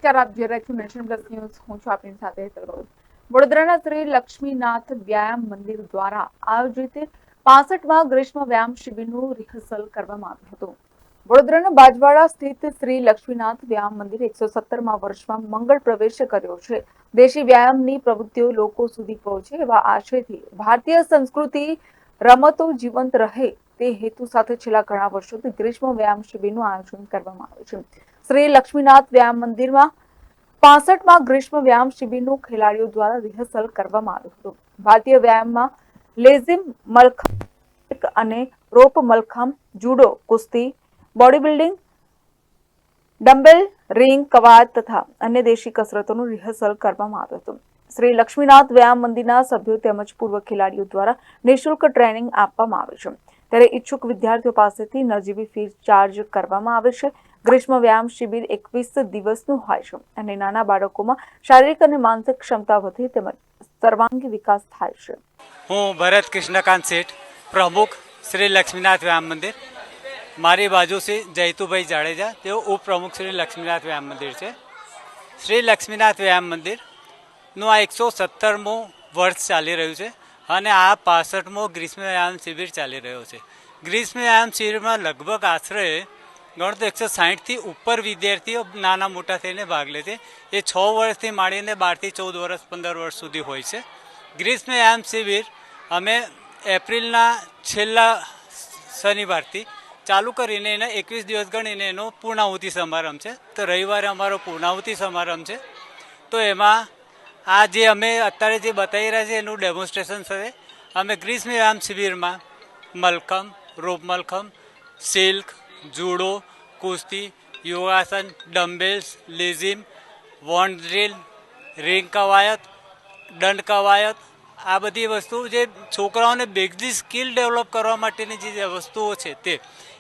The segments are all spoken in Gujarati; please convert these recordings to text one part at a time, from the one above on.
નમસ્કાર, આપ જોઈ રહ્યા છો નેશન પ્લસ ન્યૂઝ. હું છું આપની સાથે હેતલ ગૌર. વડોદરાના શ્રી લક્ષ્મીનાથ વ્યાયામ મંદિર દ્વારા આયોજિત 65મા ગ્રીષ્મ વ્યાયામ શિબિરનું રિહર્સલ કરવામાં આવ્યું હતું. વડોદરાના બાજવાડા સ્થિત શ્રી લક્ષ્મીનાથ વ્યાયામ મંદિર 117મા વર્ષમાં મંગળ પ્રવેશ કર્યો છે. દેશી વ્યાયામની પ્રવૃત્તિઓ લોકો સુધી પહોંચે એવા આશયથી ભારતીય સંસ્કૃતિ રમતો જીવંત રહે તે હેતુ સાથે છેલ્લા ઘણા વર્ષોથી ગ્રીષ્મ વ્યાયામ શિબિરનું આયોજન કરવામાં આવે છે. શ્રી લક્ષ્મીનાથ વ્યાયામ મંદિરમાં 65મા ગ્રીષ્મ વ્યાયામ શિબિરનું ખેલાડીઓ દ્વારા રિહર્સલ કરવામાં આવ્યું હતું. ભારતીય વ્યાયામમાં લેઝિમ મલખંબ અને રોપ મલખંબ, જુડો, કુસ્તી, બોડી બિલ્ડિંગ, ડમ્બેલ, રિંગ, કવાયત તથા અન્ય દેશી કસરતોનું રિહર્સલ કરવામાં આવ્યું હતું. શ્રી લક્ષ્મીનાથ વ્યાયામ મંદિરના સભ્યો તેમજ પૂર્વ ખેલાડીઓ દ્વારા નિઃશુલ્ક ટ્રેનિંગ આપવામાં આવે છે. ત્યારે ઈચ્છુક વિદ્યાર્થીઓ પાસેથી નજીવી ફી ચાર્જ કરવામાં આવે છે. ગ્રીષ્મ વ્યાયામ શિબિર 21 દિવસનું હોય છે અને નાના બાળકોમાં શારીરિક અને માનસિક ક્ષમતા વધે તેમજ સર્વાંગી વિકાસ થાય છે. હું ભરત કૃષ્ણકાંત શેઠ, પ્રમુખ શ્રી લક્ષ્મીનાથ વ્યાયામ મંદિર. મારી બાજુ છે જયતુભાઈ જાડેજા, તેઓ ઉપપ્રમુખ શ્રી લક્ષ્મીનાથ વ્યાયામ મંદિર છે. શ્રી લક્ષ્મીનાથ વ્યાયામ મંદિરનું આ 117મું વર્ષ ચાલી રહ્યું છે અને આ 65મો ગ્રીષ્મ વ્યાયામ શિબિર ચાલી રહ્યો છે. ગ્રીષ્મ વ્યાયામ શિબિરમાં લગભગ આશરે ગણો તો 160થી ઉપર વિદ્યાર્થીઓ નાના મોટા થઈને ભાગ લે છે. એ 6 વર્ષથી માંડીને 12 થી 14 વર્ષ 15 વર્ષ સુધી હોય છે. ગ્રીષ્મ વ્યાયામ શિબિર અમે એપ્રિલના છેલ્લા શનિવારથી ચાલુ કરીને એને 21 દિવસ ગણીને એનો પૂર્ણાહુતિ સમારંભ છે. તો રવિવારે અમારો પૂર્ણાહુતિ સમારંભ છે. તો એમાં આ જે અમે અત્યારે જે બતાવી રહ્યા છે એનું ડેમોન્સ્ટ્રેશન છે. અમે ગ્રીષ્મ વ્યાયામ શિબિરમાં મલખંબ, રોપ મલખંબ, સિલ્ક, જુડો, કુસ્તી, યોગાસન, dumbbells, lezim, warned drill, ring કવાયત, દંડ કવાયત, આ બધી વસ્તુ જે છોકરાઓને બેઝિક સ્કિલ ડેવલપ કરવા માટેની જે વસ્તુઓ છે તે.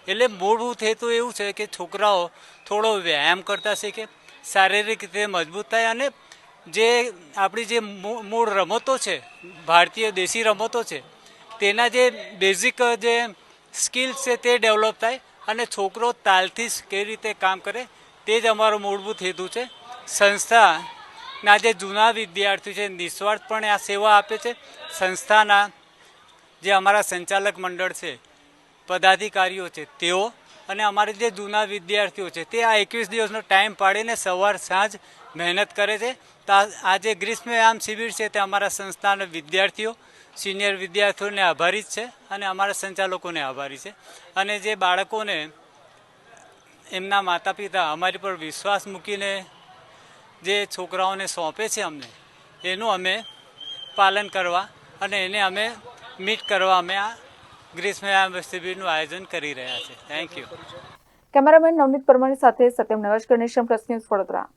એટલે મૂળભૂત હેતુ એવું છે કે છોકરાઓ થોડો વ્યાયામ કરતા શીખે, શારીરિક રીતે મજબૂત થાય અને જે આપણી જે મૂળ રમતો છે, ભારતીય દેશી રમતો છે, તેના જે બેઝિક જે સ્કિલ્સ છે તે ડેવલપ થાય અને છોકરો તાલથી કેવી રીતે કામ કરે તે જ અમારો મૂળભૂત હેતુ છે. સંસ્થાના જે જૂના વિદ્યાર્થીઓ છે નિસ્વાર્થપણે આ સેવા આપે છે. સંસ્થાના જે અમારા સંચાલક મંડળ છે, પદાધિકારીઓ છે તેઓ અને અમારા જે જૂના વિદ્યાર્થીઓ છે તે આ 21 દિવસનો ટાઈમ પાડીને સવાર સાંજ મહેનત કરે છે. તો આ જે ગ્રીષ્મ વ્યાયામ શિબિર છે તે અમારા સંસ્થાના વિદ્યાર્થીઓ, સિનિયર વિદ્યાર્થીઓને આભારી જ છે અને અમારા સંચાલકોને આભારી છે. અને જે બાળકોને એમના માતા પિતા અમારી પર વિશ્વાસ મૂકીને જે છોકરાઓને સોંપે છે અમને, એનું અમે પાલન કરવા અને એને અમે મીટ કરવા અમે આ ગ્રીષ્મ વ્યાયામ શિબિરનું આયોજન કરી રહ્યા છે. Thank you. Cameraman Navneet Parmani સાથે સત્યમ નમસ્કાર, નેશન પ્લસ ન્યૂઝ વડોદરા.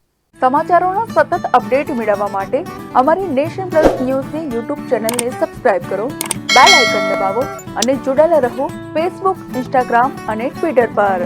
સમાચારોના સતત અપડેટ મેળવવા માટે અમારી નેશન પ્લસ ન્યૂઝની યુટ્યુબ ચેનલને સબસ્ક્રાઇબ કરો, બેલ આઇકન દબાવો અને જોડાયેલા રહો ફેસબુક, ઇન્સ્ટાગ્રામ અને ટ્વિટર પર.